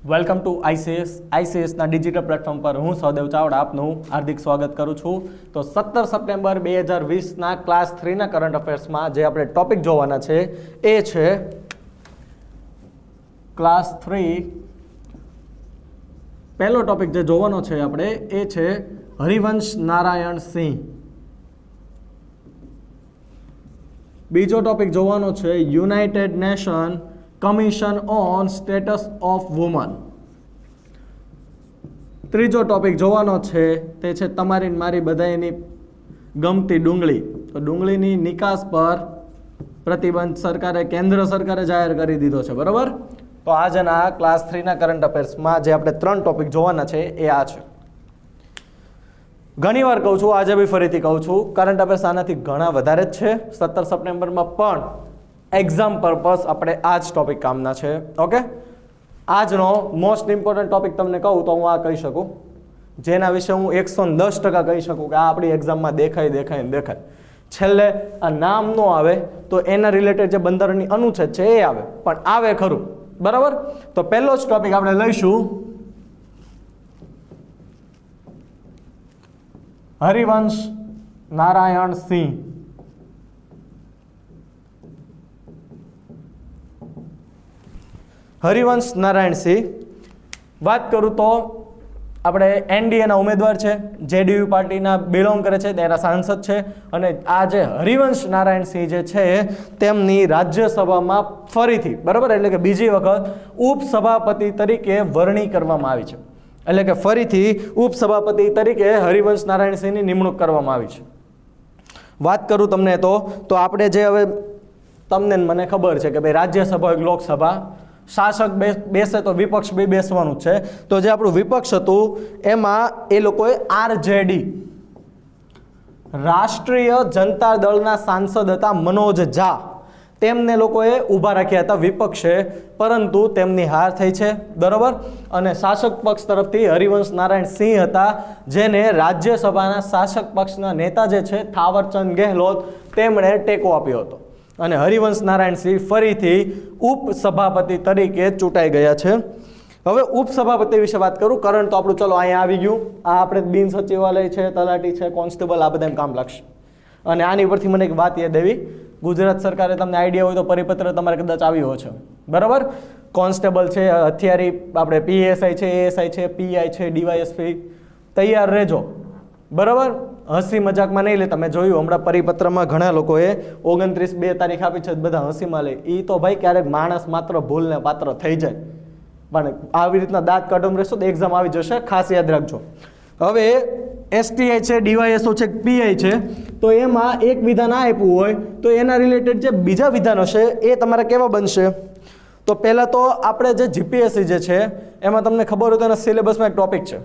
Welcome to આઈસીએસના digital platform પર હું સહદેવ ચાવડા આપનું હાર્દિક સ્વાગત કરું છું. તો 17 સપ્ટેમ્બર 2020ના ક્લાસ 3ના કરંટ અફેર્સમાં જે આપણે ટોપિક જોવાના છે એ છે ક્લાસ 3. પહેલો ટોપિક જે જોવાનો છે આપણે એ છે હરિવંશ નારાયણ સિંહ. બીજો ટોપિક જોવાનો છે united nation commission on status of woman. ત્રીજો ટોપિક જોવાનો છે તે છે તમારી મારી બધાની ગમતી ડુંગળી. તો ડુંગળીની નિકાસ પર પ્રતિબંધ કેન્દ્ર સરકારે જાહેર કરી દીધો છે. બરાબર. તો આજના ક્લાસ 3ના કરંટ અફેર્સમાં જે આપણે 3 ટોપિક જોવાના છે એ આ છે. ઘણી વાર કહું છું, આજે બી ફરીથી કહું છું, કરંટ અફેર્સ આનાથી ઘણા વધારે જ છે. 17 સપ્ટેમ્બરમાં પણ એક્ઝામ પર્પસ આપણે આ જ ટોપિક કામના છે. ઓકે, આજનો મોસ્ટ ઇમ્પોર્ટન્ટ ટોપિક તમને કહું તો હું આ કહી શકું, જેના વિશે હું 110% કહી શકું કે આ આપણી એક્ઝામમાં દેખાય. છેલ્લે આ નામ ન આવે તો એના રિલેટેડ જે બંધારણની અનુચ્છેદ છે એ આવે, પણ આવે ખરું. બરાબર. તો પહેલો જ ટોપિક આપણે લઈશું હરિવંશ નારાયણ સિંહ. હરિવંશ નારાયણ સિંહ વાત કરું તો આપણે એનડીએના ઉમેદવાર છે, જેડીયુ પાર્ટીના બિલોંગ કરે છે, તેના સાંસદ છે. અને આ જે હરિવંશ નારાયણ સિંહ જે છે તેમની રાજ્યસભામાં ફરીથી, બરાબર, એટલે કે બીજી વખત ઉપસભાપતિ તરીકે વરણી કરવામાં આવી છે. એટલે કે ફરીથી ઉપસભાપતિ તરીકે હરિવંશ નારાયણ સિંહની નિમણૂક કરવામાં આવી છે. વાત કરું તમને તો આપણે જે હવે તમને મને ખબર છે કે ભાઈ રાજ્યસભા લોકસભા, શાસક બેસે તો વિપક્ષ બી બેસવાનું જ છે. તો જે આપણું વિપક્ષ હતું એમાં એ લોકોએ આરજેડી રાષ્ટ્રીય જનતા દળના સાંસદ હતા મનોજ ઝા, તેમને લોકોએ ઊભા રાખ્યા હતા વિપક્ષે, પરંતુ તેમની હાર થઈ છે. બરાબર. અને શાસક પક્ષ તરફથી હરિવંશ નારાયણ સિંહ હતા, જેને રાજ્યસભાના શાસક પક્ષના નેતા જે છે થાવરચંદ ગેહલોત, તેમણે ટેકો આપ્યો હતો. અને હરિવંશ નારાયણ સિંહ ફરીથી ઉપસભાપતિ તરીકે ચૂંટાઈ ગયા છે. હવે ઉપસભાપતિ વિશે વાત કરું. કરંટ તો આપણું ચલો અહીંયા આવી ગયું. આ આપણે બિન સચિવાલય છે, તલાટી છે, કોન્સ્ટેબલ, આ બધા એમ કામ લાગશે. અને આની પરથી મને એક વાત યાદ આવી. ગુજરાત સરકારે, તમને આઈડિયા હોય તો પરિપત્ર તમારે કદાચ આવ્યો છે. બરાબર. કોન્સ્ટેબલ છે, હથિયારી, આપણે પીએસઆઈ છે, એએસઆઈ છે, પીઆઈ છે, ડીવાયએસપી, તૈયાર રહેજો. બરાબર. હસી મજાકમાં નહીં લે. તમે જોયું હમણાં પરિપત્રમાં ઘણા લોકોએ 29/2 તારીખ આપી છે, બધા હસીમાં લે. એ તો ભાઈ ક્યારેક માણસ માત્ર ભૂલને પાત્ર થઈ જાય, પણ આવી રીતના દાંત કાઢમ રહેશો તો એક્ઝામ આવી જશે, ખાસ યાદ રાખજો. હવે એસટીઆઈ છે, ડીવાયએસઓ છે, પીઆઈ છે, તો એમાં એક વિધાન આપ્યું હોય તો એના રિલેટેડ જે બીજા વિધાનો છે એ તમારે કેવા બનશે? તો પહેલાં તો આપણે જે જીપીએસસી જે છે એમાં તમને ખબર હોય તો એના સિલેબસમાં એક ટોપિક છે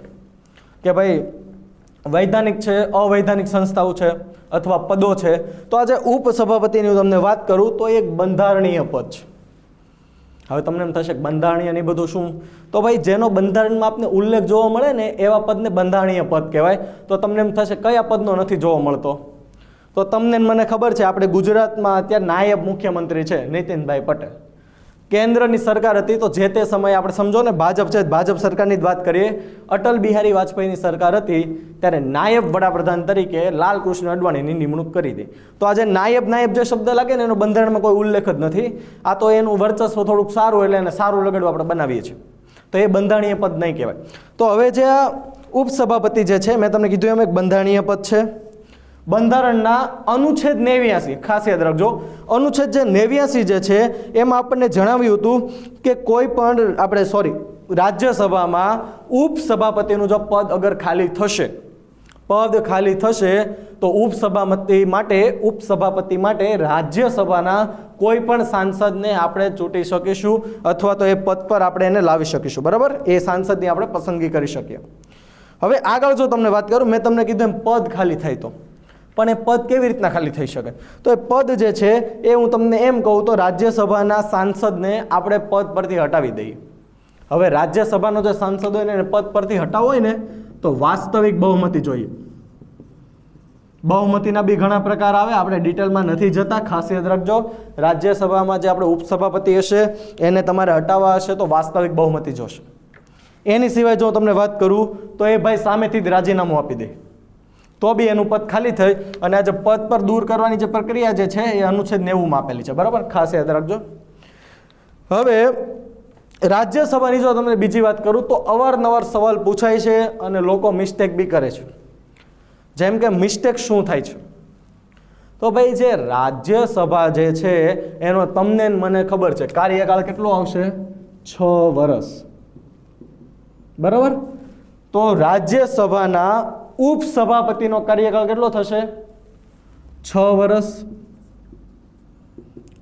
કે ભાઈ વૈધાનિક છે, અવૈધાનિક સંસ્થાઓ છે અથવા પદો છે. તો આજે ઉપસભાપતિની હું તમને વાત કરું તો એક બંધારણીય પદ છે. હવે તમને એમ થશે બંધારણીય ને બધું શું? તો ભાઈ જેનો બંધારણમાં આપને ઉલ્લેખ જોવા મળે ને એવા પદને બંધારણીય પદ કહેવાય. તો તમને એમ થશે કયા પદનો નથી જોવા મળતો? તો તમને મને ખબર છે, આપણે ગુજરાતમાં અત્યારે નાયબ મુખ્યમંત્રી છે નીતિનભાઈ પટેલ. કેન્દ્રની સરકાર હતી તો જે તે સમયે આપણે સમજો ને ભાજપ છે, ભાજપ સરકારની જ વાત કરીએ, અટલ બિહારી વાજપેયીની સરકાર હતી ત્યારે નાયબ વડાપ્રધાન તરીકે લાલકૃષ્ણ અડવાણીની નિમણૂક કરી હતી. તો આજે નાયબ જે શબ્દ લાગે ને એનો બંધારણમાં કોઈ ઉલ્લેખ જ નથી. આ તો એનું વર્ચસ્વ થોડુંક સારું એટલે એને સારું લગાડવું આપણે બનાવીએ છીએ, તો એ બંધારણીય પદ નહીં કહેવાય. તો હવે જે આ ઉપસભાપતિ જે છે, મેં તમને કીધું એમ એક બંધારણીય પદ છે. બંધારણના અનુચ્છેદ 89, ખાસ યાદ રાખજો, અનુચ્છેદ જે 89 જે છે એમાં આપણને જણાવ્યું હતું કે કોઈ પણ રાજ્યસભામાં ઉપસભાપતિનું જો પદ અગર ખાલી થશે તો ઉપસભાપતિ માટે રાજ્યસભાના કોઈ પણ સાંસદને આપણે ચૂંટી શકીશું અથવા તો એ પદ પર આપણે એને લાવી શકીશું. બરાબર. એ સાંસદની આપણે પસંદગી કરી શકીએ. હવે આગળ જો તમને વાત કરું, મેં તમને કીધું એમ પદ ખાલી થાય તો, પણ એ પદ કેવી રીતના ખાલી થઈ શકે? તો એ પદ જે છે એ હું તમને એમ કહું તો રાજ્યસભાના સાંસદને આપણે પદ પરથી હટાવી દઈએ. હવે રાજ્યસભાનો જે સાંસદ હોય ને એને પદ પરથી હટાવવો હોય ને તો વાસ્તવિક બહુમતી જોઈએ. બહુમતીના બી ઘણા પ્રકાર આવે, આપણે ડિટેલમાં નથી જતા, ખાસ યાદ રાખજો. રાજ્યસભામાં જે આપણે ઉપસભાપતિ હશે એને તમારે હટાવવા હશે તો વાસ્તવિક બહુમતી જોશે. એની સિવાય જો તમને વાત કરું તો એ ભાઈ સામેથી જ રાજીનામું આપી દે તો બી એનું પદ ખાલી થઈ અને આ જે પદ પર દૂર કરવાની જે પ્રક્રિયા જે છે એ અનુચ્છેદ 90 માં આપેલી છે, બરાબર, ખાસ યાદ રાખજો. હવે રાજ્યસભાની જો તમને બીજી વાત કરું તો અવારનવાર સવાલ પૂછાય છે અને લોકો મિસ્ટેક બી કરે છે. જેમ કે મિસ્ટેક શું થાય છે? તો ભાઈ જે રાજ્યસભા જે છે એનો તમને મને ખબર છે કાર્યકાળ કેટલો આવશે? 6 વર્ષ, બરાબર. તો રાજ્યસભાના ઉપસભાપતિનો કાર્યકાળ કેટલો થશે? 6 વર્ષ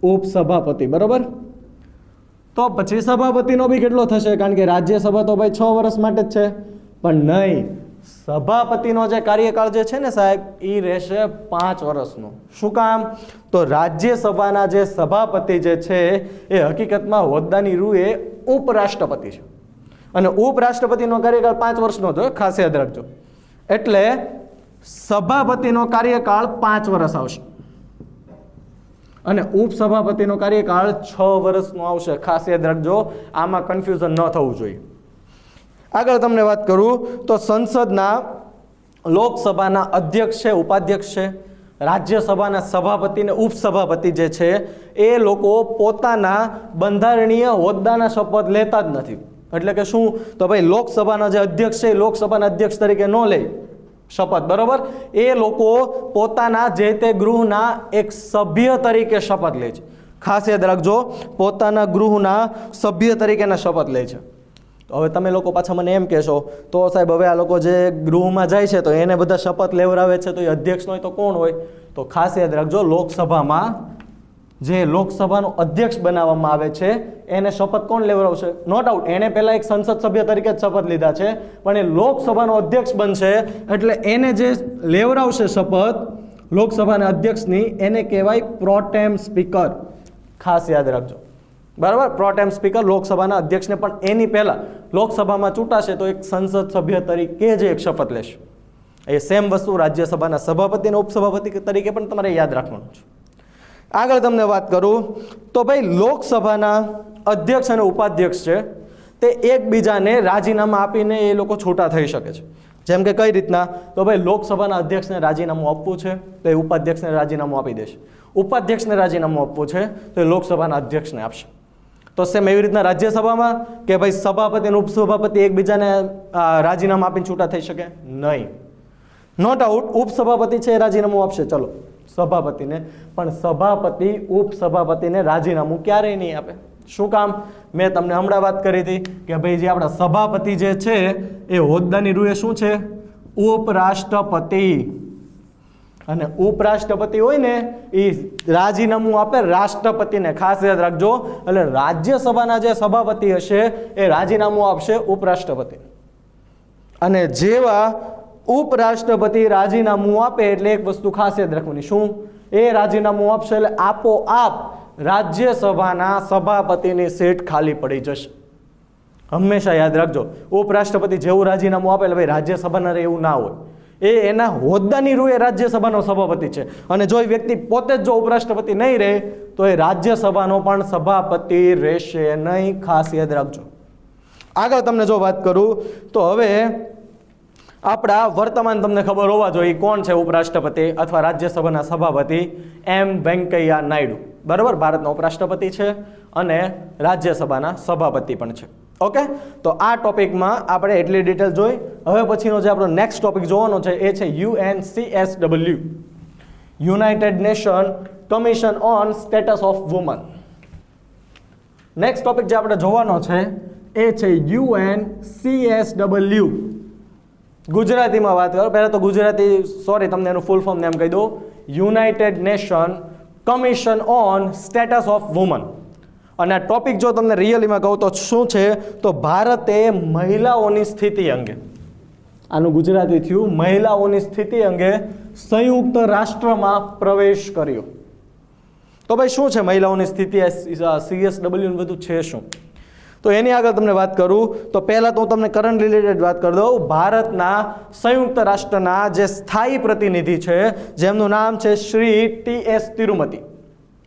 ઉપસભાપતિ, બરાબર. તો પછી સભાપતિનો બી કેટલો થશે? કારણ કે રાજ્યસભા તો ભાઈ 6 વર્ષ માટે જ છે. પણ નહીં, સભાપતિનો જે કાર્યકાળ જે છે ને સાહેબ એ રહેશે 5 વર્ષનો. શું કામ? તો રાજ્યસભાના જે સભાપતિ જે છે એ હકીકતમાં હોદ્દાની રૂએ ઉપરાષ્ટ્રપતિ છે અને ઉપરાષ્ટ્રપતિનો કાર્યકાળ 5 વર્ષનો જ, ખાસ યાદ રાખજો. એટલે સભાપતિનો કાર્યકાળ 5 વર્ષ આવશે અને ઉપસભાપતિનો કાર્યકાળ 6 વર્ષનો આવશે. ખાસ યાદ રાખજો, આમાં કન્ફ્યુઝન ન થવું જોઈએ. આગળ તમને વાત કરું તો સંસદના લોકસભાના અધ્યક્ષ છે, ઉપાધ્યક્ષ છે, રાજ્યસભાના સભાપતિ અને ઉપસભાપતિ જે છે એ લોકો પોતાના બંધારણીય હોદ્દાના શપથ લેતા જ નથી. એટલે કે શું? તો ભાઈ લોકસભાના જે અધ્યક્ષ છે એ લોકસભાના અધ્યક્ષ તરીકે ન લે શપથ, બરાબર. એ લોકો પોતાના જે તે ગૃહના એક સભ્ય તરીકે શપથ લે છે. ખાસ યાદ રાખજો, પોતાના ગૃહના સભ્ય તરીકેના શપથ લે છે. તો હવે તમે લોકો પાછા મને એમ કહેશો તો સાહેબ હવે આ લોકો જે ગૃહમાં જાય છે તો એને બધા શપથ લેવડાવે છે તો એ અધ્યક્ષ હોય તો કોણ હોય? તો ખાસ યાદ રાખજો, લોકસભામાં જે લોકસભાનો અધ્યક્ષ બનાવવામાં આવે છે એને શપથ કોણ લેવડાવશે? નો ડાઉટ એને પહેલા એક સંસદ સભ્ય તરીકે જ શપથ લીધા છે, પણ એ લોકસભાનો અધ્યક્ષ બનશે એટલે એને જે લેવડાવશે શપથ લોકસભાના અધ્યક્ષની એને કહેવાય પ્રોટેમ સ્પીકર. ખાસ યાદ રાખજો, બરાબર. પ્રોટેમ સ્પીકર લોકસભાના અધ્યક્ષને પણ એની પહેલા લોકસભામાં ચૂંટાશે તો એક સંસદ સભ્ય તરીકે જ એક શપથ લેશે. એ સેમ વસ્તુ રાજ્યસભાના સભાપતિ અને ઉપસભાપતિ તરીકે પણ તમારે યાદ રાખવાનું છે. આગળ તમને વાત કરું તો ભાઈ લોકસભાના અધ્યક્ષ અને ઉપાધ્યક્ષ છે તે એકબીજાને રાજીનામા આપીને એ લોકો છૂટા થઈ શકે છે. જેમ કે કઈ રીતના? તો ભાઈ લોકસભાના અધ્યક્ષને રાજીનામું આપવું છે તો એ ઉપાધ્યક્ષને રાજીનામું આપી દેશે. ઉપાધ્યક્ષને રાજીનામું આપવું છે તો એ લોકસભાના અધ્યક્ષને આપશે. તો સેમ એવી રીતના રાજ્યસભામાં કે ભાઈ સભાપતિ અને ઉપસભાપતિ એકબીજાને રાજીનામું આપીને છૂટા થઈ શકે નહીં. નો ડાઉટ ઉપસભાપતિ છે એ રાજીનામું આપશે, ચલો સભાપતિને, પણ સભાપતિ ઉપસભાપતિને રાજીનામું ક્યારેય નહીં આપે. શું કામ? મેં તમને હમણાં વાત કરી હતી કે ભાઈ જે આપણા સભાપતિ જે છે એ હોદ્દાની રૂએ શું છે? ઉપરાષ્ટ્રપતિ. અને ઉપરાષ્ટ્રપતિ હોય ને એ રાજીનામું આપે રાષ્ટ્રપતિને. ખાસ યાદ રાખજો, એટલે રાજ્યસભાના જે સભાપતિ હશે એ રાજીનામું આપશે ઉપરાષ્ટ્રપતિ. અને જેવા ઉપરાષ્ટ્રપતિ રાજીનામું આપે એટલે એક વસ્તુ ખાસ યાદ રાખવાની, શું? એ રાજીનામું આપશે એટલે આપોઆપ રાજ્યસભાના સભાપતિની સીટ ખાલી પડી જશે. હંમેશા યાદ રાખજો, ઉપરાષ્ટ્રપતિ જેવું રાજીનામું આપે એટલે ભાઈ રાજ્યસભાના એવું ના હોય. એ એના હોદ્દાની રૂએ રાજ્યસભાનો સભાપતિ છે અને જો એ વ્યક્તિ પોતે જ જો ઉપરાષ્ટ્રપતિ નહીં રહે તો એ રાજ્યસભાનો પણ સભાપતિ રહેશે નહીં. ખાસ યાદ રાખજો. આગળ તમને જો વાત કરું તો હવે આપણા વર્તમાન તમને ખબર હોવા જોઈએ કોણ છે ઉપરાષ્ટ્રપતિ અથવા રાજ્યસભાના સભાપતિ? એમ વેંકૈયા નાયડુ, બરાબર. ભારતના ઉપરાષ્ટ્રપતિ છે અને રાજ્યસભાના સભાપતિ પણ છે. ઓકે, તો આ ટોપિકમાં આપણે એટલી ડિટેલ જોઈ. હવે પછીનો જે આપણો નેક્સ્ટ ટોપિક જોવાનો છે એ છે UNCSW, United nation commission on status of woman. Next topic જે આપણે જોવાનો છે એ છે UNCSW. ગુજરાતીમાં વાત કરો, પહેલાં તો ગુજરાતી તમને એનું ફૂલ ફોર્મ એમ કહી દઉં, United nation commission on status of woman. અને આ ટોપિક જો તમને રિયલીમાં કહું તો શું છે? તો ભારતે મહિલાઓની સ્થિતિ અંગે, આનું ગુજરાતી થયું મહિલાઓની સ્થિતિ અંગે સંયુક્ત રાષ્ટ્રમાં પ્રવેશ કર્યો. તો ભાઈ શું છે મહિલાઓની સ્થિતિ? CSW બધું છે શું? તો એની આગળ તમને વાત કરું તો પહેલાં તો હું તમને કરંટ રિલેટેડ વાત કરી દઉં. ભારતના સંયુક્ત રાષ્ટ્રના જે સ્થાયી પ્રતિનિધિ છે જેમનું નામ છે શ્રી TS તિરુમતી,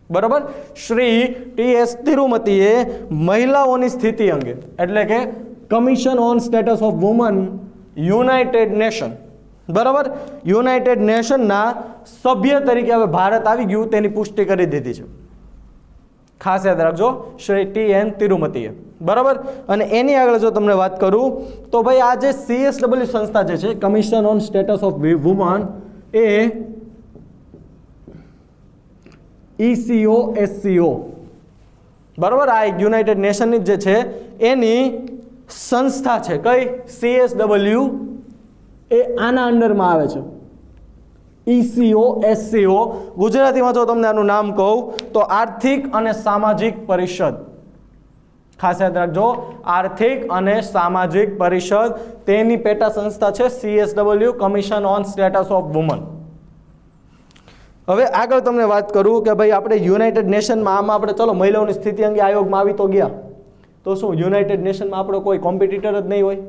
બરાબર. શ્રી TS તિરુમતીએ મહિલાઓની સ્થિતિ અંગે એટલે કે commission on status of woman United nation, બરાબર, યુનાઇટેડ નેશનના સભ્ય તરીકે હવે ભારત આવી ગયું તેની પુષ્ટિ કરી દીધી છે. ખાસ યાદ રાખજો, શ્રી TN તિરુમતીએ, બરાબર. અને એની આગળ જો તમને વાત કરું તો ભાઈ આ જે CSW સંસ્થા જે છે commission on status of women A ECO SCO, બરાબર, આ યુનાઇટેડ નેશનની જે છે એની સંસ્થા છે. કઈ? CSW એ આના અંડરમાં આવે છે. ECO SCO ગુજરાતીમાં જો તમને આનું નામ કહું તો આર્થિક અને સામાજિક પરિષદ. ખાસ યાદ રાખજો, આર્થિક અને સામાજિક પરિષદ, તેની પેટા સંસ્થા છે CSW commission on status of woman. હવે આગળ તમને વાત કરું કે ભાઈ આપણે યુનાઇટેડ નેશનમાં આમાં આપણે ચલો મહિલાઓની સ્થિતિ અંગે આયોગમાં આવી તો ગયા, તો શું યુનાઇટેડ નેશનમાં આપણો કોઈ કોમ્પિટિટર જ નહીં હોય?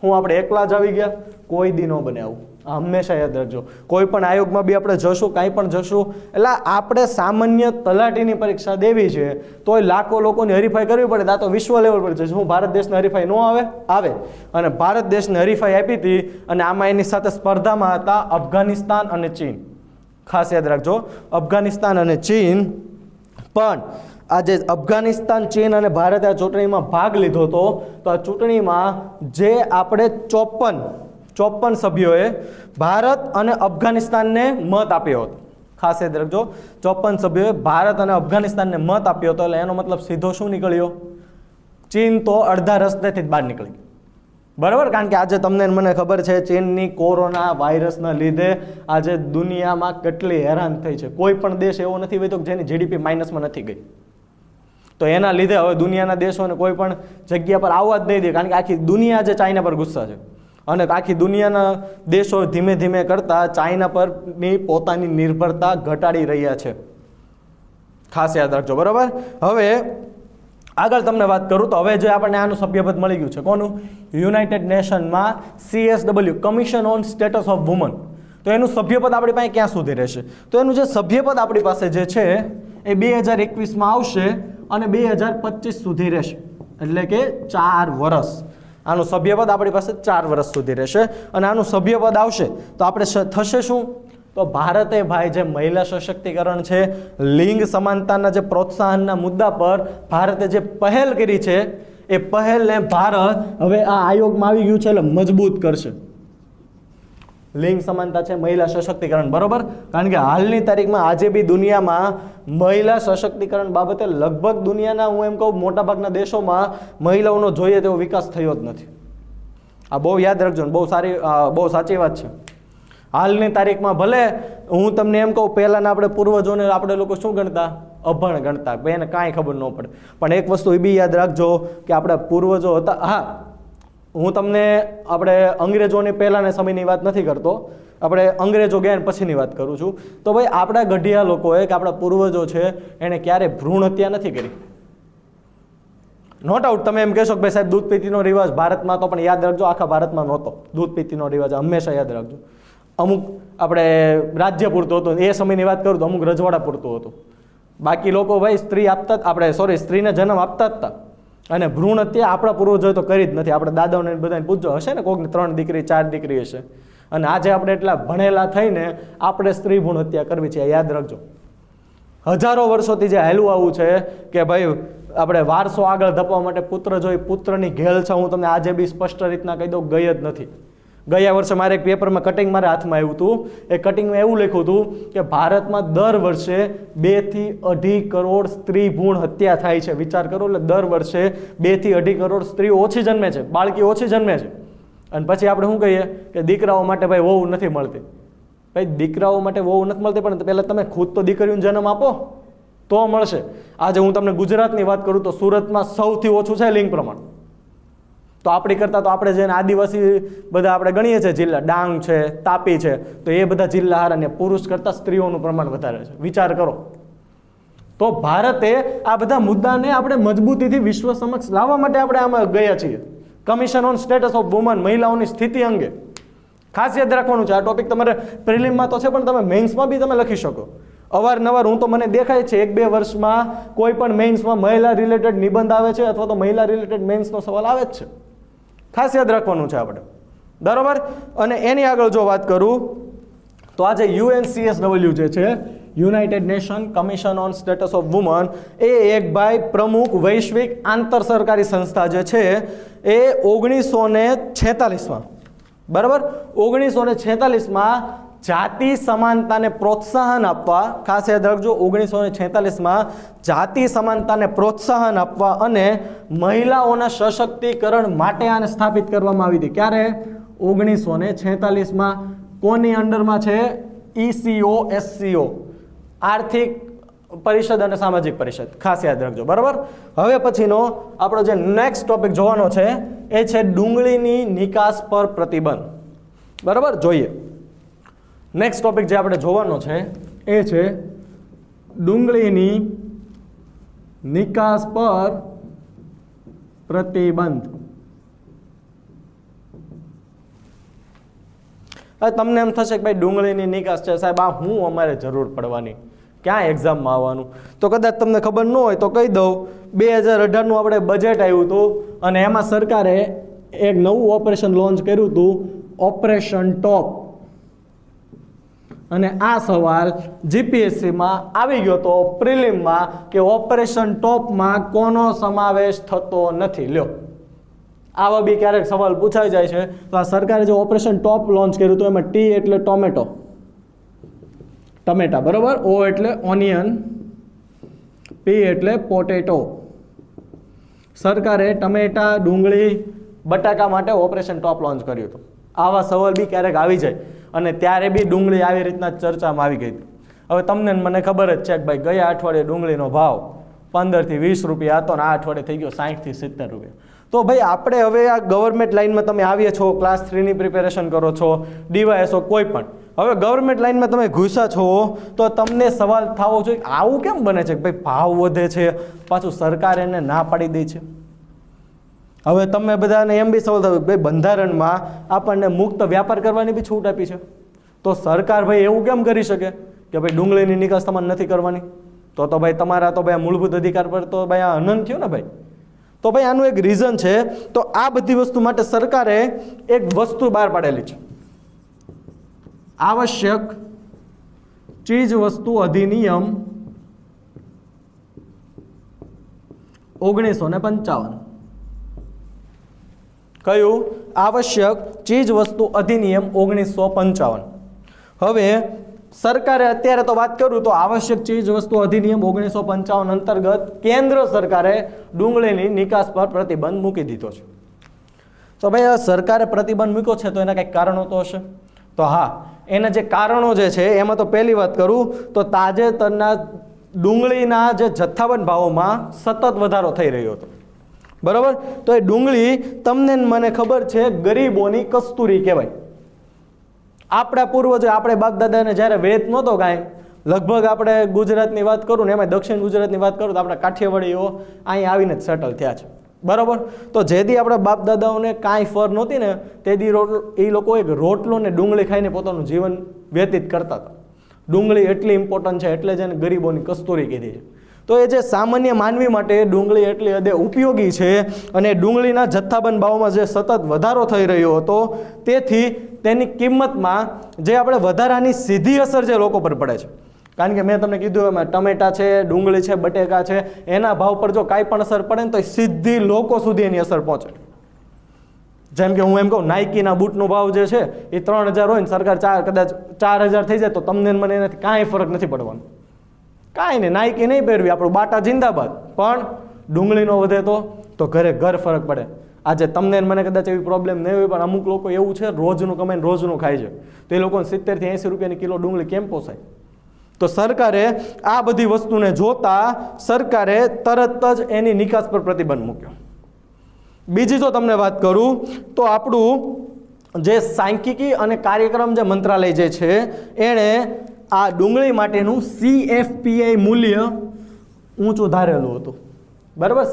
હું આપણે એકલા જ આવી ગયા? કોઈ દી ન બને આવું. હંમેશા યાદ રાખજો, કોઈ પણ આયોગમાં બી આપણે જશું, કાંઈ પણ જશું, એટલે આપણે સામાન્ય તલાટીની પરીક્ષા દેવી છે તોય લાખો લોકોની હરીફાઈ કરવી પડે. આ તો વિશ્વ લેવલ પર છે. શું ભારત દેશની હરીફાઈ ન આવે? આવે. અને ભારત દેશની હરીફાઈ આપી હતી અને આમાં એની સાથે સ્પર્ધામાં હતા અફઘાનિસ્તાન અને ચીન. ખાસ યાદ રાખજો, અફઘાનિસ્તાન અને ચીન. પણ આજે અફઘાનિસ્તાન, ચીન અને ભારતે આ ચૂંટણીમાં ભાગ લીધો હતો, તો આ ચૂંટણીમાં જે આપણે 54 સભ્યોએ ભારત અને અફઘાનિસ્તાનને મત આપ્યો હતો. ખાસ યાદ રાખજો, 54 સભ્યોએ ભારત અને અફઘાનિસ્તાનને મત આપ્યો હતો. એટલે એનો મતલબ સીધો શું નીકળ્યો? ચીન તો અડધા રસ્તેથી જ બહાર નીકળી, બરાબર. કારણ કે આજે તમને મને ખબર છે ચીનની કોરોના વાયરસના લીધે આજે દુનિયામાં કેટલી હેરાન થઈ છે. કોઈ પણ દેશ એવો નથી હોતો જેની GDP માઇનસમાં નથી ગઈ. તો એના લીધે હવે દુનિયાના દેશોને કોઈ પણ જગ્યા પર આવવા જ નહીં દે, કારણ કે આખી દુનિયા જે ચાઇના પર ગુસ્સા છે અને આખી દુનિયાના દેશો ધીમે ધીમે કરતા ચાઇના પરની પોતાની નિર્ભરતા ઘટાડી રહ્યા છે. ખાસ યાદ રાખજો, બરાબર. હવે આગળ તમને વાત કરું તો હવે જે આપણને આનું સભ્યપદ મળી ગયું છે, કોનું? યુનાઇટેડ નેશનમાં CSW commission on status of women. તો એનું સભ્યપદ આપણી પાસે ક્યાં સુધી રહેશે? તો એનું જે સભ્યપદ આપણી પાસે જે છે એ 2021માં આવશે અને 2025 સુધી રહેશે. એટલે કે 4 વર્ષ આનું સભ્યપદ આપણી પાસે 4 વર્ષ સુધી રહેશે. અને આનું સભ્યપદ આવશે તો આપણે થશે શું? તો ભારતે ભાઈ જે મહિલા સશક્તિકરણ છે, લિંગ સમાનતાના જે પ્રોત્સાહનના મુદ્દા પર ભારતે જે પહેલ કરી છે, એ પહેલને ભારત હવે આ આયોગમાં આવી ગયું છે એટલે મજબૂત કરશે. લિંગ સમાનતા છે, મહિલા સશક્તિકરણ, બરોબર. કારણ કે હાલની તારીખમાં આજે બી દુનિયામાં મહિલા સશક્તિકરણ બાબતે લગભગ દુનિયાના હું એમ કહું મોટાભાગના દેશોમાં મહિલાઓનો જોઈએ તેવો વિકાસ થયો જ નથી. આ બહુ યાદ રાખજો, બહુ સાચી વાત છે. હાલની તારીખમાં ભલે હું તમને એમ કહું પહેલાંના આપણે પૂર્વજોને આપણે લોકો શું ગણતા? અભણ ગણતા, એને કાંઈ ખબર ન પડે. પણ એક વસ્તુ એ બી યાદ રાખજો કે આપણા પૂર્વજો હતા. હા, હું તમને આપણે અંગ્રેજોની પહેલાંના સમયની વાત નથી કરતો, આપણે અંગ્રેજો ગયા પછીની વાત કરું છું. તો ભાઈ આપણા ગઢિયા લોકોએ કે આપણા પૂર્વજો છે એણે ક્યારે ભ્રૂણ હત્યા નથી કરી. નોટ આઉટ તમે એમ કહેશો કે ભાઈ સાહેબ દૂધ પીતીનો રિવાજ ભારતમાં તો, પણ યાદ રાખજો આખા ભારતમાં નહોતો દૂધ પીતીનો રિવાજ. હંમેશા યાદ રાખજો, અમુક આપણે રાજ્ય પૂરતું હતું, એ સમયની વાત કરું તો અમુક રજવાડા પૂરતું હતું. બાકી લોકો ભાઈ સ્ત્રીને જન્મ આપતા જ હતા. અને ભ્રૂણ હત્યા આપણા પૂર્વજોએ તો કરી જ નથી. આપણે દાદાઓને બધાને પૂછજો, હશે ને કોઈકને 3 દીકરી 4 દીકરી હશે. અને આજે આપણે એટલા ભણેલા થઈને આપણે સ્ત્રી ભ્રૂણ હત્યા કરવી છે. યાદ રાખજો, હજારો વર્ષોથી જે હાલ્યું આવું છે કે ભાઈ આપણે વારસો આગળ ધપવા માટે પુત્ર જોઈ પુત્રની ઘેલ છે. હું તમને આજે બી સ્પષ્ટ રીતના કહી દઉં, ગઈ જ નથી. ગયા વર્ષે મારે એક પેપરમાં કટિંગ મારા હાથમાં આવ્યું હતું. એ કટિંગમાં એવું લખ્યું હતું કે ભારતમાં દર વર્ષે 2 થી 2.5 કરોડ સ્ત્રી ભ્રૂણ હત્યા થાય છે. વિચાર કરો, એટલે દર વર્ષે 2 થી 2.5 કરોડ સ્ત્રીઓ ઓછી જન્મે છે, બાળકી ઓછી જન્મે છે. અને પછી આપણે શું કહીએ કે દીકરાઓ માટે ભાઈ વહુ નથી મળતી. ભાઈ દીકરાઓ માટે વહુ નથી મળતી, પણ પહેલાં તમે ખુદ તો દીકરીઓને જન્મ આપો તો મળશે. આજે હું તમને ગુજરાતની વાત કરું તો સુરતમાં સૌથી ઓછું છે લિંગ પ્રમાણ. તો આપણી કરતાં તો આપણે જેને આદિવાસી બધા આપણે ગણીએ છીએ જિલ્લા, ડાંગ છે, તાપી છે, તો એ બધા જિલ્લા હારા ને પુરુષ કરતાં સ્ત્રીઓનું પ્રમાણ વધારે છે. વિચાર કરો. તો ભારતે આ બધા મુદ્દાને આપણે મજબૂતીથી વિશ્વ સમક્ષ લાવવા માટે આપણે આમાં ગયા છીએ. Commission on status of woman, મહિલાઓની સ્થિતિ અંગે ખાસ યાદ રાખવાનું છે. આ ટોપિક તમારે પ્રિલિમમાં તો છે, પણ તમે મેઇન્સમાં બી તમે લખી શકો. અવારનવાર હું તો મને દેખાય છે 1-2 વર્ષમાં કોઈ પણ મેઇન્સમાં મહિલા રિલેટેડ નિબંધ આવે છે અથવા તો મહિલા રિલેટેડ મેઇન્સનો સવાલ આવે જ છે. ખાસ યાદ રાખવાનું છે આપણે, બરાબર. અને એની આગળ જો વાત કરું તો આજે UNCSW જે છે, united nation commission on status of women, એ એક ભાઈ પ્રમુખ વૈશ્વિક આંતર સરકારી સંસ્થા જે છે એ 1946માં, બરાબર, 1946માં જાતિ સમાનતાને પ્રોત્સાહન આપવા, ખાસ યાદ રાખજો 1946માં જાતિ સમાનતાને પ્રોત્સાહન આપવા અને મહિલાઓના સશક્તિકરણ માટે આને સ્થાપિત કરવામાં આવી હતી. ક્યારે? 1946માં. કોની અંડરમાં છે? ECOSCO, આર્થિક પરિષદ અને સામાજિક પરિષદ, ખાસ યાદ રાખજો, બરાબર. હવે પછીનો આપણો જે નેક્સ્ટ ટોપિક જોવાનો છે એ છે ડુંગળીની નિકાસ પર પ્રતિબંધ, બરાબર. જોઈએ નેક્સ્ટ ટોપિક જે આપણે જોવાનો છે એ છે ડુંગળીની નિકાસ પર પ્રતિબંધ. હવે તમને એમ થશે કે ભાઈ ડુંગળીની નિકાસ છે સાહેબ, આ હું અમારે જરૂર પડવાની, ક્યાં એક્ઝામમાં આવવાનું? તો કદાચ તમને ખબર ન હોય તો કહી દઉં, 2018નું આપણે બજેટ આવ્યું હતું અને એમાં સરકારે એક નવું ઓપરેશન લોન્ચ કર્યું હતું, ઓપરેશન ટોપ. અને આ સવાલ GPSCમાં આવી ગયો હતો પ્રિલિમમાં કે ઓપરેશન ટોપમાં કોનો સમાવેશ થતો નથી. લ્યો, આવા બી ક્યારેક સવાલ પૂછાઈ જાય છે. તો આ સરકારે જે ઓપરેશન ટોપ લોન્ચ કર્યું હતું એમાં T એટલે ટમેટા, બરાબર, O એટલે ઓનિયન, P એટલે પોટેટો. સરકારે ટમેટા, ડુંગળી, બટાકા માટે ઓપરેશન ટોપ લોન્ચ કર્યું હતું. આવા સવાલ બી ક્યારેક આવી જાય અને ત્યારે બી ડુંગળી આવી રીતના ચર્ચામાં આવી ગઈ હતી. હવે તમને મને ખબર જ છે કે ભાઈ ગયા અઠવાડિયે ડુંગળીનો ભાવ 15 થી 20 રૂપિયા હતો ને આ અઠવાડિયે થઈ ગયો 60 થી 70 રૂપિયા. તો ભાઈ આપણે હવે આ ગવર્મેન્ટ લાઇનમાં તમે આવ્યા છો, ક્લાસ 3ની પ્રિપેરેશન કરો છો, DYSO કોઈ પણ, હવે ગવર્મેન્ટ લાઇનમાં તમે ઘૂસ્યા છો તો તમને સવાલ થવો જોઈએ આવું કેમ બને છે કે ભાઈ ભાવ વધે છે પાછું સરકાર એને ના પાડી દે છે. હવે તમે બધાને એમ બી સવાલ થયો ભાઈ બંધારણમાં આપણને મુક્ત વ્યાપાર કરવાની બી છૂટ આપી છે, તો સરકાર ભાઈ એવું કેમ કરી શકે કે ભાઈ ડુંગળીની નિકાસ તમારે નથી કરવાની? તો ભાઈ તમારા તો ભાઈ મૂળભૂત અધિકાર પર તો ભાઈ આ હનન થયું ને ભાઈ. તો ભાઈ આનું એક રીઝન છે. તો આ બધી વસ્તુ માટે સરકારે એક વસ્તુ બહાર પાડેલી છે, આવશ્યક ચીજ વસ્તુ અધિનિયમ 1955. કયું? આવશ્યક ચીજ વસ્તુ અધિનિયમ 1955. હવે સરકારે અત્યારે તો વાત કરું તો આવશ્યક ચીજ વસ્તુ અધિનિયમ 1955 અંતર્ગત કેન્દ્ર સરકારે ડુંગળીની નિકાસ પર પ્રતિબંધ મૂકી દીધો છે. તો ભાઈ સરકારે પ્રતિબંધ મૂક્યો છે તો એના કંઈક કારણો તો હશે. તો હા, એના જે કારણો જે છે એમાં તો પહેલી વાત કરું તો તાજેતરના ડુંગળીના જે જથ્થાબંધ ભાવોમાં સતત વધારો થઈ રહ્યો હતો, બરાબર. તો એ ડુંગળી તમને મને ખબર છે ગરીબોની કસ્તુરી કહેવાય. આપણા પૂર્વજો, આપણે બાપ દાદાને જ્યારે વેત નહોતો કાંઈ, લગભગ આપણે ગુજરાતની વાત કરું ને એમાં દક્ષિણ ગુજરાતની વાત કરું તો આપણા કાઠિયાવાડીઓ અહીં આવીને જ સેટલ થયા છે, બરાબર. તો જેથી આપણા બાપ દાદાઓને કાંઈ ફર નહોતી ને તેથી એ લોકો એક રોટલો ને ડુંગળી ખાઈને પોતાનું જીવન વ્યતીત કરતા હતા. ડુંગળી એટલી ઇમ્પોર્ટન્ટ છે એટલે જ એને ગરીબોની કસ્તુરી કીધી છે. તો એ જે સામાન્ય માનવી માટે ડુંગળી એટલી હદે ઉપયોગી છે અને ડુંગળીના જથ્થાબંધ ભાવમાં જે સતત વધારો થઈ રહ્યો હતો તેથી તેની કિંમતમાં જે આપણે વધારાની સીધી અસર જે લોકો પર પડે છે, કારણ કે મેં તમને કીધું એમાં ટમેટા છે, ડુંગળી છે, બટેકા છે, એના ભાવ પર જો કાંઈ પણ અસર પડે ને તો સીધી લોકો સુધી એની અસર પહોંચે. જેમ કે હું એમ કહું નાઇકીના બૂટનો ભાવ જે છે એ 3000 હોય ને સરકાર કદાચ 4000 થઈ જાય તો તમને મને એનાથી કાંઈ ફરક નથી પડવાનો, કાંઈ નહીં. નાઇકી નહીં પહેરવી, આપણું બાટા જિંદાબાદ. પણ ડુંગળીનો વધે તો ઘરે ઘર ફરક પડે. આજે તમને મને કદાચ એવી પ્રોબ્લેમ નહીં હોય પણ અમુક લોકો એવું છે રોજનું કમાઈને રોજનું ખાય છે, તો એ લોકોને 70 થી 80 રૂપિયાની કિલો ડુંગળી કેમ પોસાય? તો સરકારે આ બધી વસ્તુને જોતા સરકારે તરત જ એની નિકાસ પર પ્રતિબંધ મૂક્યો. બીજી જો તમને વાત કરું તો આપણું જે સાંખ્યિકી અને કાર્યક્રમ જે મંત્રાલય જે છે એણે આ ડુંગળી માટેનું CFPI મૂલ્ય ઊંચું ધારેલું હતું, બરાબર.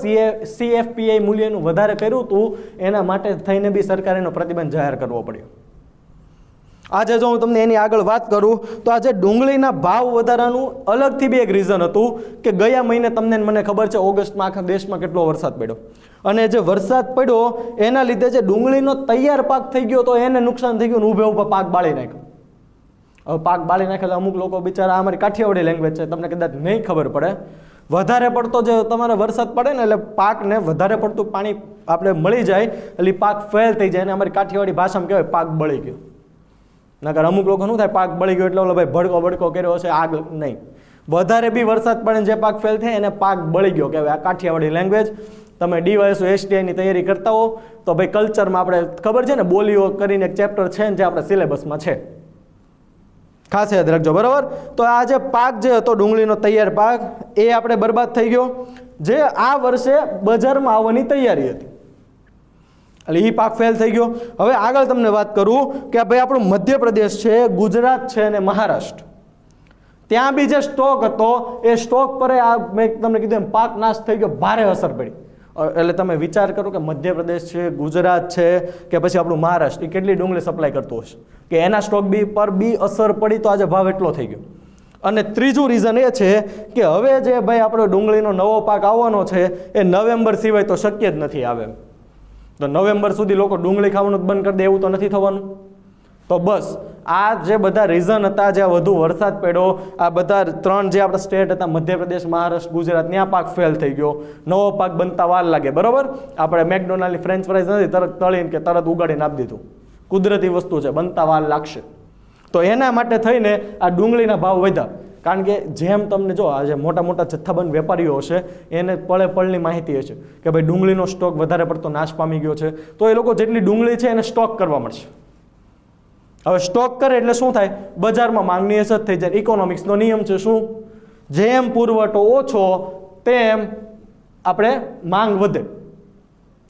CFPI મૂલ્યનું વધારે કર્યું હતું, એના માટે થઈને બી સરકારે એનો પ્રતિબંધ જાહેર કરવો પડ્યો. આજે જો હું તમને એની આગળ વાત કરું તો આજે ડુંગળીના ભાવ વધારાનું અલગથી બી એક રીઝન હતું કે ગયા મહિને તમને મને ખબર છે ઓગસ્ટમાં આખા દેશમાં કેટલો વરસાદ પડ્યો અને જે વરસાદ પડ્યો એના લીધે જે ડુંગળીનો તૈયાર પાક થઈ ગયો તો એને નુકસાન થઈ ગયું ને ઊભે ઊભા પાક બાળી નાખ્યો. હવે પાક બાળી નાખે એટલે અમુક લોકો બિચારા અમારી કાઠિયાવાડી લેંગ્વેજ છે તમને કદાચ નહીં ખબર પડે, વધારે પડતો જે તમારે વરસાદ પડે ને એટલે પાકને વધારે પડતું પાણી આપણે મળી જાય એટલે પાક ફેલ થઈ જાય અને અમારી કાઠિયાવાડી ભાષામાં કહેવાય પાક બળી ગયો. નકર અમુક લોકો શું થાય પાક બળી ગયો એટલે ઓલો ભાઈ ભડકો ભડકો કર્યો હશે, આગ નહીં. વધારે બી વરસાદ પડે જે પાક ફેલ થાય એને પાક બળી ગયો કહેવાય. આ કાઠિયાવાડી લેંગ્વેજ તમે DYSO STIની તૈયારી કરતા હો તો ભાઈ કલ્ચરમાં આપણે ખબર છે ને, બોલીઓ કરીને એક ચેપ્ટર છે ને જે આપણે સિલેબસમાં છે, ખાસ યાદ રાખજો બરાબર. તો આ જે પાક જે હતો ડુંગળીનો તૈયાર પાક એ આપણે બરબાદ થઈ ગયો, જે આ વર્ષે બજારમાં આવવાની તૈયારી હતી એટલે એ પાક ફેલ થઈ ગયો. હવે આગળ તમને વાત કરું કે ભાઈ આપણું મધ્યપ્રદેશ છે, ગુજરાત છે અને મહારાષ્ટ્ર, ત્યાં બી જે સ્ટોક હતો એ સ્ટોક પર આ મેં તમને કીધું એમ પાક નાશ થઈ ગયો, ભારે અસર પડી. એટલે તમે વિચાર કરો કે મધ્યપ્રદેશ છે, ગુજરાત છે કે પછી આપણું મહારાષ્ટ્ર, એ કેટલી ડુંગળી સપ્લાય કરતું હશે કે એના સ્ટોક બી પર બી અસર પડી તો આજે ભાવ એટલો થઈ ગયો. અને ત્રીજું રીઝન એ છે કે હવે જે ભાઈ આપણો ડુંગળીનો નવો પાક આવવાનો છે એ નવેમ્બર સિવાય તો શક્ય જ નથી આવે. તો નવેમ્બર સુધી લોકો ડુંગળી ખાવાનું બંધ કરી દે એવું તો નથી થવાનું. તો બસ આ જે બધા રીઝન હતા, જ્યાં વધુ વરસાદ પડ્યો, આ બધા ત્રણ જે આપણા સ્ટેટ હતા મધ્યપ્રદેશ, મહારાષ્ટ્ર, ગુજરાત, ત્યાં પાક ફેલ થઈ ગયો. નવો પાક બનતા વાર લાગે બરાબર. આપણે મેકડોનાલ્ડની ફ્રેન્ચ ફ્રાઈઝ નથી તરત તળીને કે તરત ઉગાડીને આપી દીધું, કુદરતી વસ્તુ છે, બનતા વાર લાગશે. તો એના માટે થઈને આ ડુંગળીના ભાવ વધ્યા. કારણ કે જેમ તમને જો આ જે મોટા મોટા જથ્થાબંધ વેપારીઓ હશે એને પળે પળની માહિતી હશે કે ભાઈ ડુંગળીનો સ્ટોક વધારે પડતો નાશ પામી ગયો છે, તો એ લોકો જેટલી ડુંગળી છે એને સ્ટોક કરવા મળશે. હવે સ્ટોક કરે એટલે શું થાય, બજારમાં માંગની અછત થઈ જાય. ઇકોનોમિક્સનો નિયમ છે શું, જેમ પુરવઠો ઓછો તેમ આપણે માંગ વધે,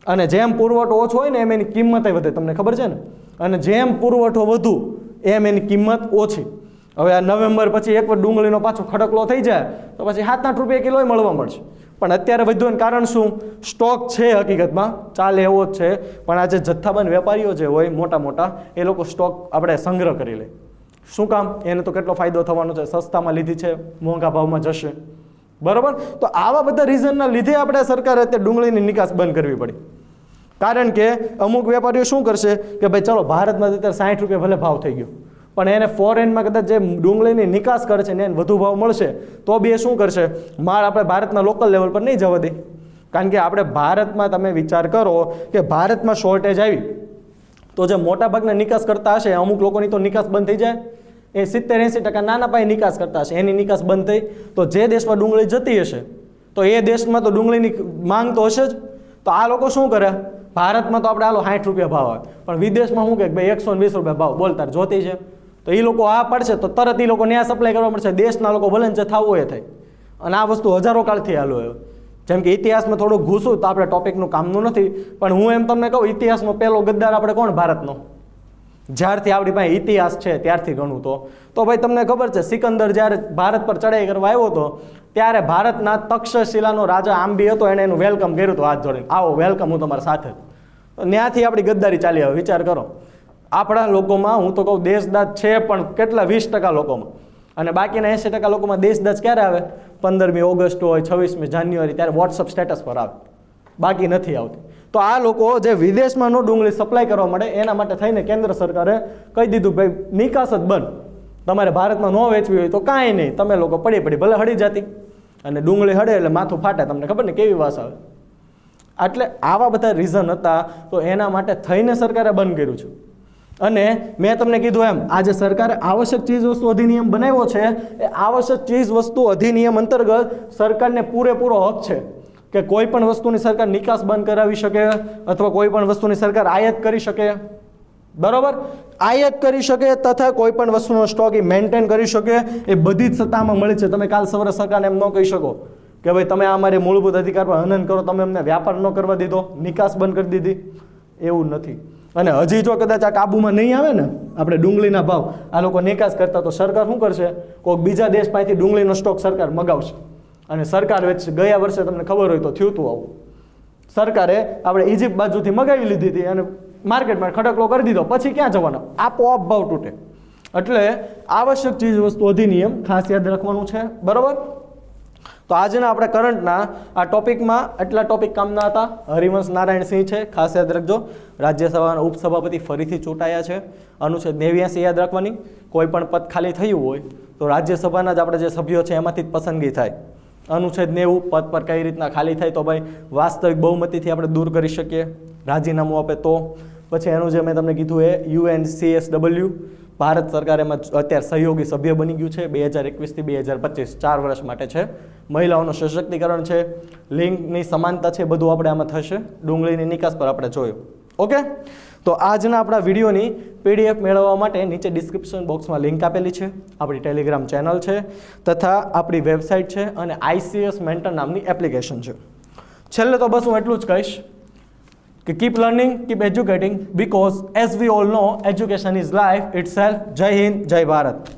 અને જેમ પુરવઠો ઓછો હોય ને એમ એની કિંમત વધે, તમને ખબર છે ને. અને જેમ પુરવઠો વધુ એમ એની કિંમત ઓછી. હવે આ નવેમ્બર પછી એક વાર ડુંગળીનો પાછો ખડકલો થઈ જાય તો પછી 7-8 રૂપિયા કિલો મળવા મળશે. પણ અત્યારે વધુ એનું કારણ શું, સ્ટોક છે, હકીકતમાં ચાલે એવો જ છે. પણ આ જે જથ્થાબંધ વેપારીઓ જે હોય મોટા મોટા એ લોકો સ્ટોક આપણે સંગ્રહ કરી લે. શું કામ, એને તો કેટલો ફાયદો થવાનો છે, સસ્તામાં લીધી છે, મોંઘા ભાવમાં જશે બરાબર. તો આવા બધા રીઝનના લીધે આપણે સરકારે અત્યારે ડુંગળીની નિકાસ બંધ કરવી પડી. કારણ કે અમુક વેપારીઓ શું કરશે કે ભાઈ ચલો ભારતમાં અત્યારે 60 રૂપિયા ભલે ભાવ થઈ ગયો, પણ એને ફોરેનમાં કદાચ જે ડુંગળીની નિકાસ કરે છે ને એને વધુ ભાવ મળશે તો બી એ શું કરશે, માલ આપણે ભારતના લોકલ લેવલ પર નહીં જવા દે. કારણ કે આપણે ભારતમાં તમે વિચાર કરો કે ભારતમાં શોર્ટેજ આવી તો જે મોટાભાગના નિકાસ કરતા હશે અમુક લોકોની તો નિકાસ બંધ થઈ જાય. એ 70-80% નાના પાયે નિકાસ કરતા હશે, એની નિકાસ બંધ થઈ તો જે દેશમાં ડુંગળી જતી હશે તો એ દેશમાં તો ડુંગળીની માંગ તો હશે જ. તો આ લોકો શું કરે, ભારતમાં તો આપણે હાલો 60 રૂપિયા ભાવ આવે, પણ વિદેશમાં શું કે ભાઈ 120 રૂપિયા ભાવ બોલતા જોતી છે. તો એ લોકો આ પડશે તો તરત એ લોકો ન્યા સપ્લાય કરવા મળશે. દેશના લોકો ભલે જે થવું એ થાય. અને આ વસ્તુ હજારો કાળથી હાલો. જેમ કે ઇતિહાસમાં થોડુંક ઘૂસું તો આપણે ટોપિકનું કામનું નથી, પણ હું એમ તમને કહું ઇતિહાસમાં પહેલો ગદ્દાર આપણે કોણ, ભારતનો. જ્યારથી આપણી પાસે ઇતિહાસ છે ત્યારથી ગણું તો ભાઈ તમને ખબર છે સિકંદર જ્યારે ભારત પર ચડાઈ કરવા આવ્યો હતો ત્યારે ભારતના તક્ષશિલાનો રાજા આંબી હતો, એને એનું વેલકમ કર્યું હતું હાથ જોડીને, આવો વેલકમ હું તમારા સાથે. તો ત્યાંથી આપણી ગદ્દારી ચાલી આવે. વિચાર કરો આપણા લોકોમાં હું તો કહું દેશદાજ છે પણ કેટલા 20% લોકોમાં, અને બાકીના 80% લોકોમાં દેશદાજ ક્યારે આવે, 15મી ઓગસ્ટ હોય, 26મી જાન્યુઆરી, ત્યારે વોટ્સઅપ સ્ટેટસ પર આવે, બાકી નથી આવતી. તો આ લોકો જે વિદેશમાં નો ડુંગળી સપ્લાય કરવા મળે એના માટે થઈને કેન્દ્ર સરકારે કહી દીધું ભાઈ નિકાસ જ બંધ, તમારે ભારતમાં ન વેચવી હોય તો કાંઈ નહીં, તમે લોકો પડી ભલે હળી જતી. અને ડુંગળી હળે એટલે માથું ફાટે, તમને ખબર ને કેવી વાસ આવે. એટલે આવા બધા રીઝન હતા તો એના માટે થઈને સરકારે બંધ કર્યું છે. અને મેં તમને કીધું એમ આજે સરકારે આવશ્યક ચીજ વસ્તુ અધિનિયમ બનાવ્યો છે, એ આવશ્યક ચીજ વસ્તુ અધિનિયમ અંતર્ગત સરકારને પૂરેપૂરો હક છે કે કોઈ પણ વસ્તુની સરકાર નિકાસ બંધ કરાવી શકે અથવા કોઈ પણ વસ્તુની સરકાર આયાત કરી શકે, બરોબર, આયાત કરી શકે તથા કોઈ પણ વસ્તુનો સ્ટોક એ મેન્ટેન કરી શકે. એ બધી જ સત્તામાં મળી છે. તમે કાલ સવારે સરકારને એમ ન કહી શકો કે ભાઈ તમે અમારે મૂળભૂત અધિકાર પર હનન કરો, તમે અમને વ્યાપાર ન કરવા દીધો, નિકાસ બંધ કરી દીધી, એવું નથી. અને હજી જો કદાચ આ કાબૂમાં નહીં આવે ને આપણે ડુંગળીના ભાવ આ લોકો નિકાસ કરતા તો સરકાર શું કરશે, કોઈક બીજા દેશ પાસેથી ડુંગળીનો સ્ટોક સરકાર મગાવશે. અને સરકાર વેચશે. ગયા વર્ષે તમને ખબર હોય તો થયું હતું આવું, સરકારે આપણે ઇજિપ્ત બાજુથી મગાવી લીધી હતી અને માર્કેટમાં ખડકલો કરી દીધો, પછી ક્યાં જવાનો, આપોઆપ ભાવ તૂટે. એટલે આવશ્યક ચીજ વસ્તુ અધિનિયમ ખાસ યાદ રાખવાનું છે, બરોબર. તો આજના આપણે કરંટના આ ટોપિકમાં એટલા ટોપિક કામના હતા. હરિવંશ નારાયણ સિંહ છે, ખાસ યાદ રાખજો. રાજ્યસભાના ઉપસભાપતિ ફરીથી ચૂંટાયા છે. અનુચ્છેદ 89 યાદ રાખવાની. કોઈ પણ પદ ખાલી થયું હોય તો રાજ્યસભાના જ આપણે જે સભ્યો છે એમાંથી જ પસંદગી થાય. અનુચ્છેદ 90 પદ પર કઈ રીતના ખાલી થાય તો ભાઈ વાસ્તવિક બહુમતીથી આપણે દૂર કરી શકીએ, રાજીનામું આપે તો. પછી એનું જે મેં તમને કીધું એ UNCSW, ભારત સરકાર એમાં અત્યારે સહયોગી સભ્ય બની ગયું છે 2021 થી 2025, 4 વર્ષ માટે છે. મહિલાઓનું સશક્તિકરણ છે, લિંગની સમાનતા છે, બધું આપણે આમાં થશે. ડુંગળીની નિકાસ પર આપણે જોયું. ઓકે, તો આજના આપણા વિડીયોની PDF મેળવવા માટે નીચે ડિસ્ક્રિપ્શન બોક્સમાં લિંક આપેલી છે. આપણી ટેલિગ્રામ ચેનલ છે તથા આપણી વેબસાઇટ છે અને ICS મેન્ટર નામની એપ્લિકેશન છે. છેલ્લે તો બસ હું એટલું જ કહીશ કે keep learning, keep educating, because as we all know, education is life itself. જય હિન્દ, જય ભારત.